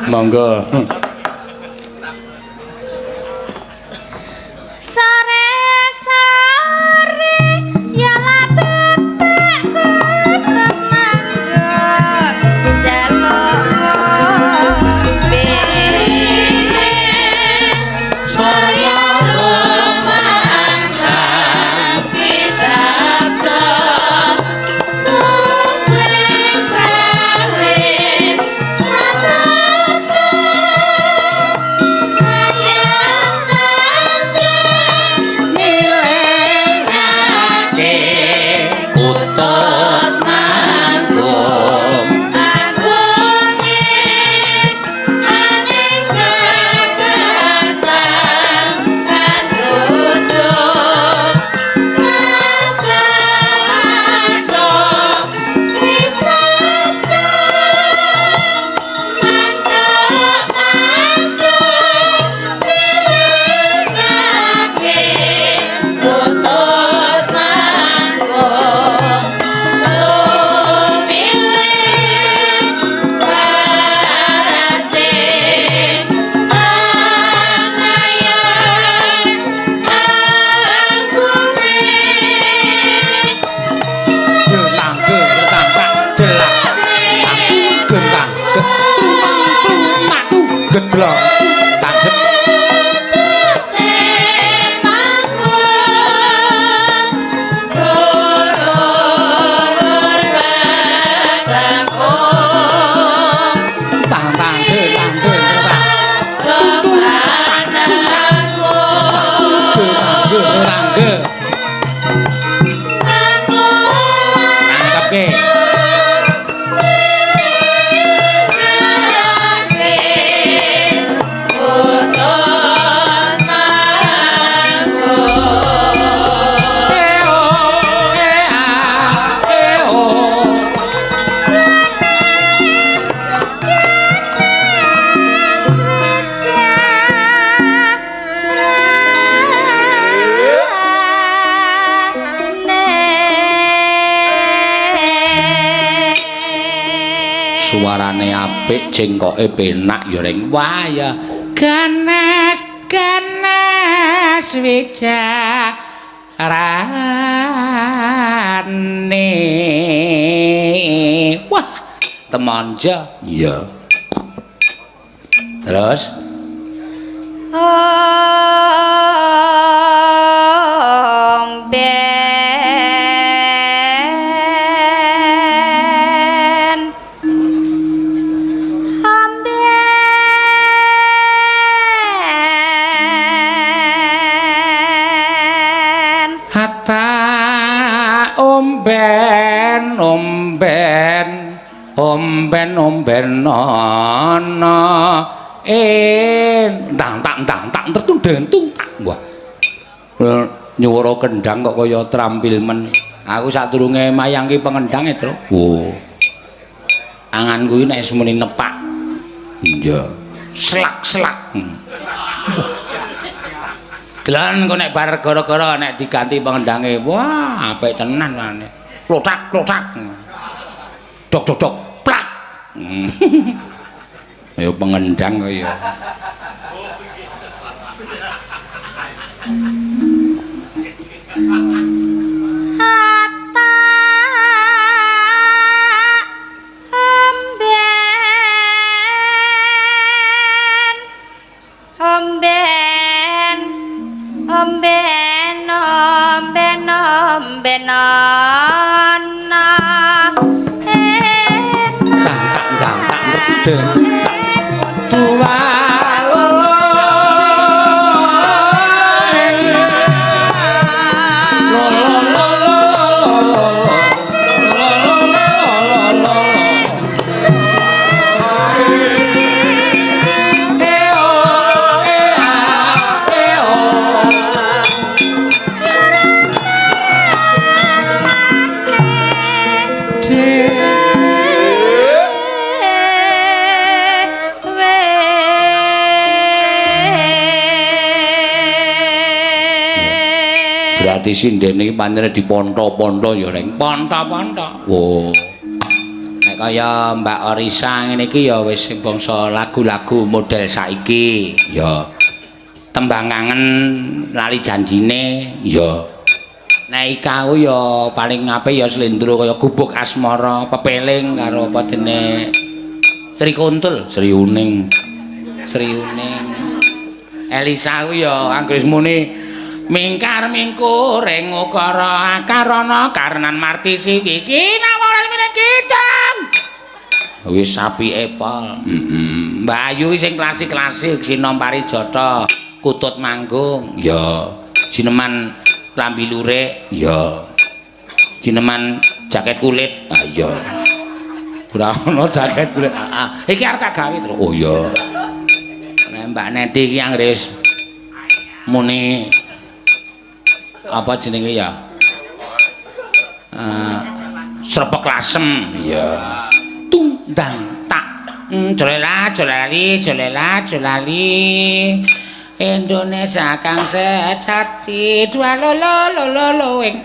Monggo. Gedlong tangget suarane apik jengkoke penak ya ring wah ya ganes ganes wijarane wah temanja iya terus omben ana tang tertundeng tak wah nyuwara kendang kok kaya trampil men aku sadurunge mayangke pengendang e Tru angan kuwi nek semeni nepak iya slak-slak Delan kok nek bar gara-gara nek diganti pengendange wah apik tenan mane klotak-klotak dok plak ayo pengendang kaya berarti sindene iki pancene diponto-ponto ya ring ponto-ponto. Wo. Nek Nek kaya Mbak Orisa ngene iki ya wis sing bangsa lagu-lagu model saiki. Ya. Tembang kangen lali janjine. Ya. Nek iku ya paling apik ya slendro kaya gubuk asmara, pepeling karo apa dene Sri Kuntul, Sri Uning. Elisa ku ya anggris muni mingkar mingkur ing ukara karana karenan martisi wisi nawara meneh kidang. Wis apike pol. Mbak Ayu sing klasik-klasik Sinom Parijata, Kutut Manggung. Ya, jineman klambi lurik. Ya. Jineman jaket kulit. Ah iya. Ora ono jaket kulit. Iki arep tak gawe terus. Oh iya. Nek Mbak Neti iki anggris muni apa jenenge ya? Srepek lasem. Iya. Tundang tak jolali Indonesia kang sejati dua lolo ing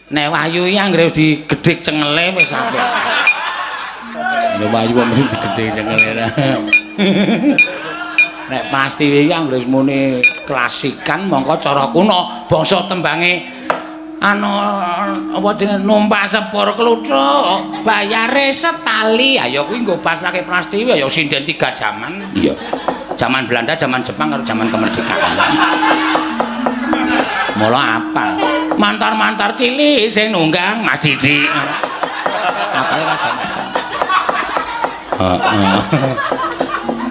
nek Wahyu iki anggere digedhik cengele wis apik. Nek Wahyu mesti digedhik cengele. Nek pasti iki anggere muni klasikan mongko cara kuno bangsa tembange apa jenenge numpak sepur kluthuk bayare setali. Ayo kuwi nggo paslake Prastiwi ya sinden 3 jaman. Iya. Zaman Belanda, zaman Jepang karo zaman kemerdekaan. Mula apa? Mantar-mantar cilik sing nunggang Mas Didi. Apale macam-macam. Heeh.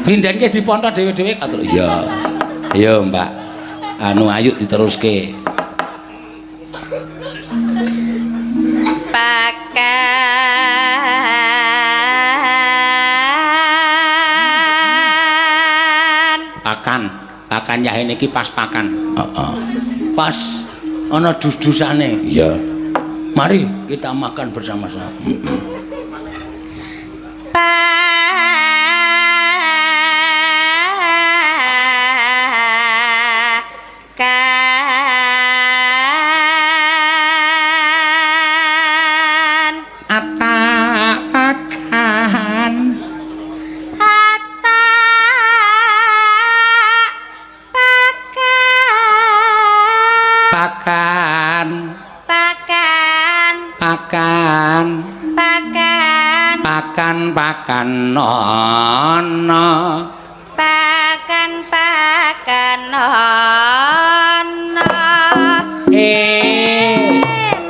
Binden ki diponto dhewe-dhewe katur. Iya. Iya, Mbak. Anu ayo diteruske. Pakan yahe niki pas pakan. Pas ana dus-dusane. Iya. Mari kita makan bersama-sama. Pakan ono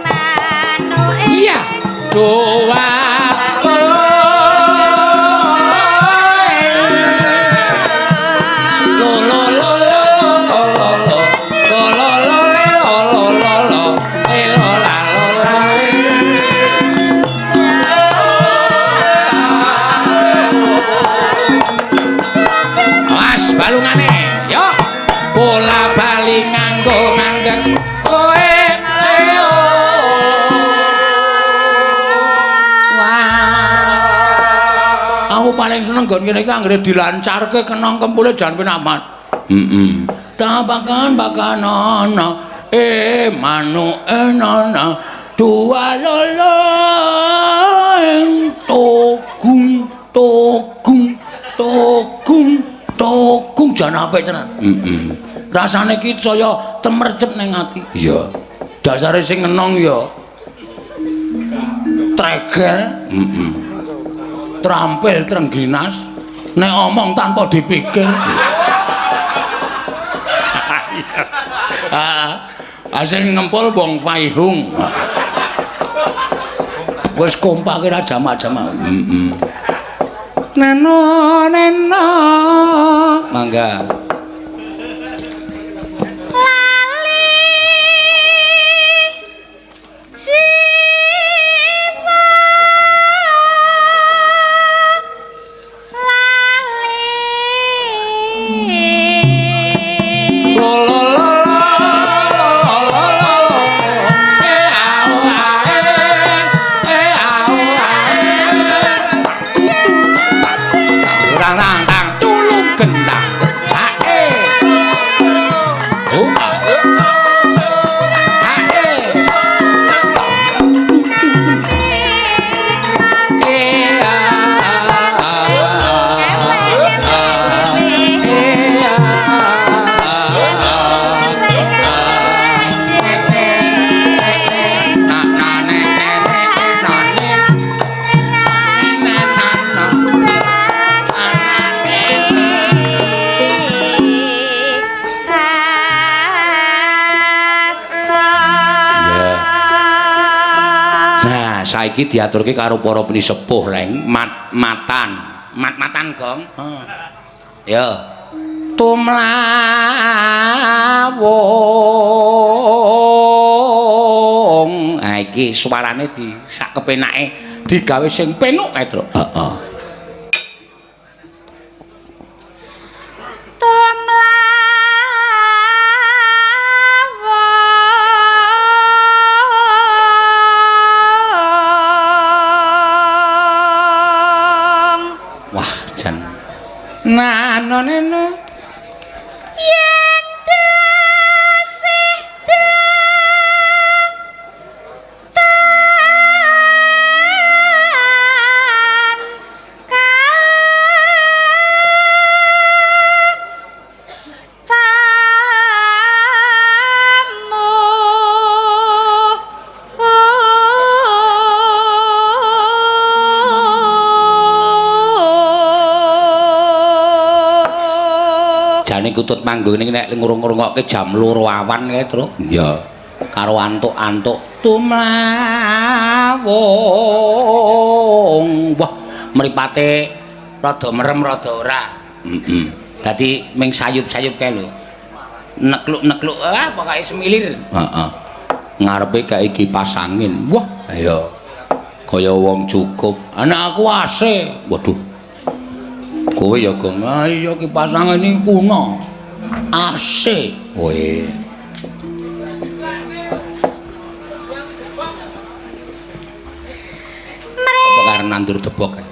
manu iya doa paling seneng nggon kene iki anggere dilancarke kenong kempule jan penamat. Tabakan ana manu enana dua lolo togung jan apik tenan. Rasane iki saya temercep ning ati. Iya. Dasare sing enong ya tregel. Trampil trengginas nek omong tanpa dipikir. Sing ngempul wong Faihung. Wis kompake ra jamak-jamak. Neno mangga. saiki diaturke karo para penisepuh Reng matan Gong. Ya tumlawung iki suarane di sak kepenake digawe sing penuk kae Truk. Heeh. Wah, jan nanoneno yen tasih kutut manggone nek ngurung-ngurungokke jam 2 awan kae Truk. Ya. Karo antuk-antuk tumlawung. Wah, mripate rada merem rada ora. Dadi ming sayup-sayup kae lho. Nekluk-nekluk pokoke semilir. Heeh. Ngarepe kae kipas angin. Wah, ya. Kaya wong cukup. Anak aku AC. Waduh. Kowe ya Gong, iya kipas angin iki kuno. AC. Weh. Apa karena nandur debok kae?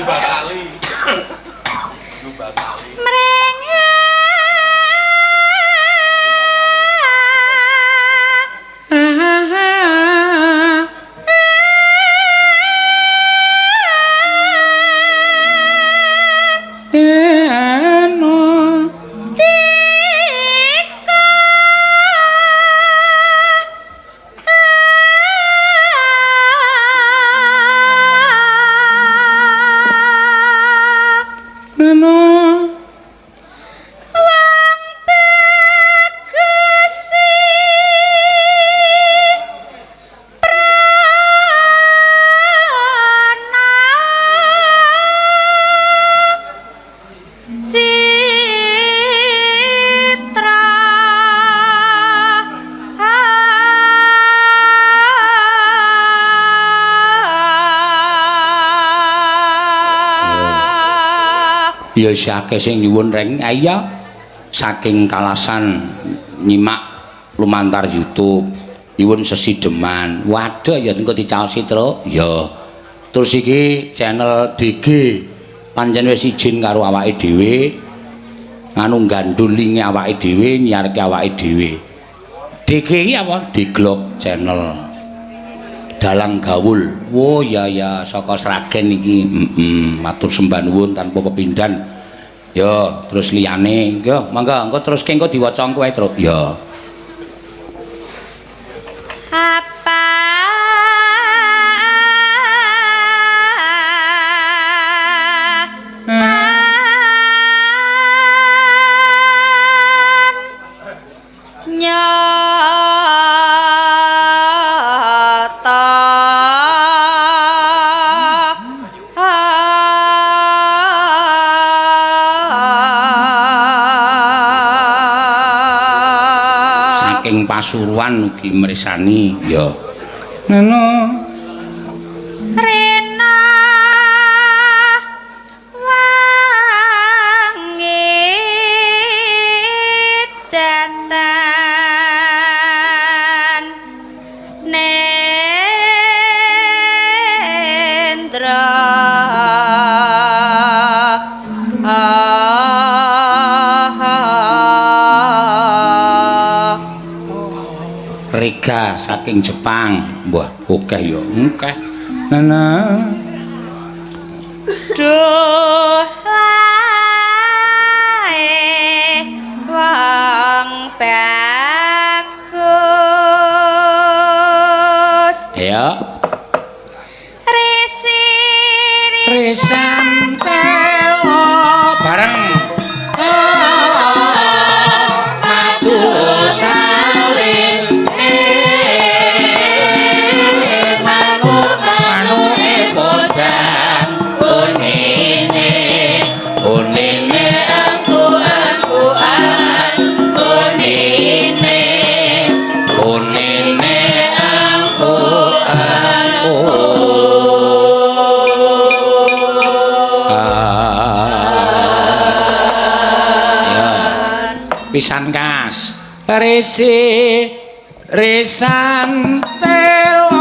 Bakali. Ya akeh sing nyuwun Reng. Iya. Saking kalasan nyimak lumantar YouTube, nyuwun sesideman. Waduh ya engko dicaosi Truk. Ya. Terus iki channel DG pancen wis izin karo awake dhewe nganu gandulinge awake dhewe nyiarke awake dhewe. DG iki apa? Diglok channel. Dalang Gawul. Oh ya ya saka Sragen iki. Matur sembah nuwun tanpa pepindhan. Ya, terus liyane. Ya, mangga engko terus engko diwaca engko wae, Truk. Ya. Apa Pasuruan ugi mresani ya. Neno Rena wangi datan nendra Rega saking Jepang. Wah, oke ya. Oke. Nana. Duh lae wong bagus. Ya. Risi risan telo bareng. Madu salin pisan kas resi resan telo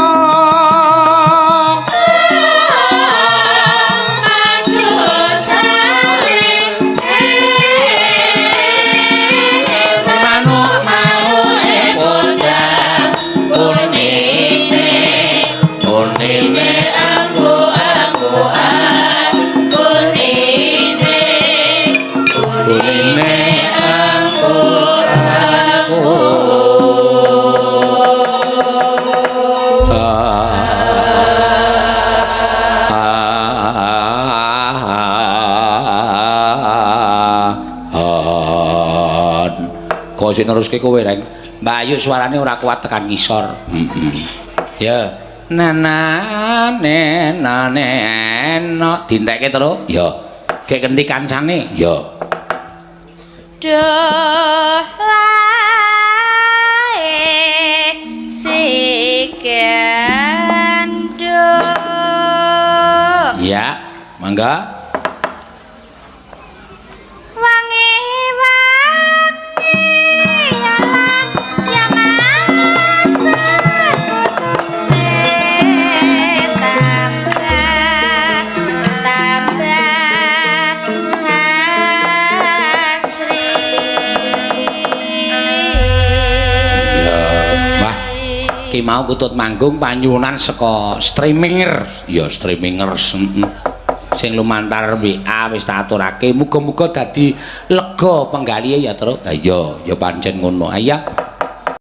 kok sing neruske kowe reng Mbak Ayu suarane ora kuat tekan ngisor ya nanane no dintekke terus ya gek kenti kancane ya Duh lae sikendo ya mangga wangi wangi yang Ki mau kutut manggung panyunan saka streaminger ya streamingers sing lumantar WA wis tak aturake muga-muga dadi lega penggalihe ya terus ya pancen ngono ya